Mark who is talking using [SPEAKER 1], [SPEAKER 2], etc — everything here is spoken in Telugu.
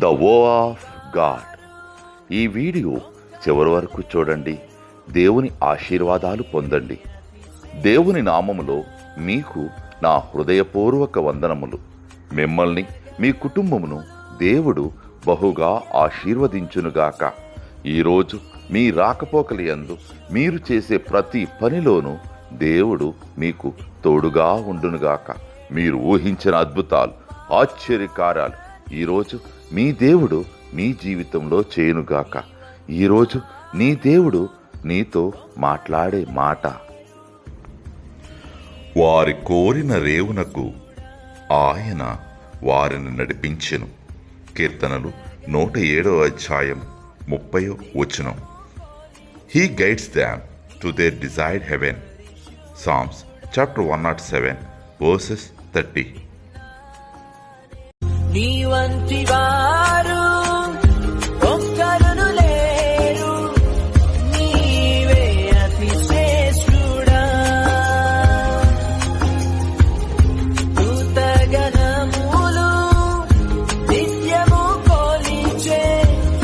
[SPEAKER 1] ద వో ఆఫ్ గాడ్. ఈ వీడియో చివరి వరకు చూడండి. దేవుని ఆశీర్వాదాలు పొందండి. దేవుని నామములో మీకు నా హృదయపూర్వక వందనములు. మిమ్మల్ని మీ కుటుంబమును దేవుడు బహుగా ఆశీర్వదించునుగాక. ఈరోజు మీ రాకపోకలి యందు మీరు చేసే ప్రతి పనిలోనూ దేవుడు మీకు తోడుగా ఉండునుగాక. మీరు ఊహించిన అద్భుతాలు, ఆశ్చర్యకార్యాలు ఈరోజు మీ దేవుడు మీ జీవితంలో చేయునుగాక. ఈరోజు నీ దేవుడు నీతో మాట్లాడే మాట, వారి కోరిన రేవునకు ఆయన వారిని నడిపించెను. కీర్తనలు 107:30. He guides them to their desired heaven. Psalms chapter 107 verses 30.
[SPEAKER 2] నీ వంటి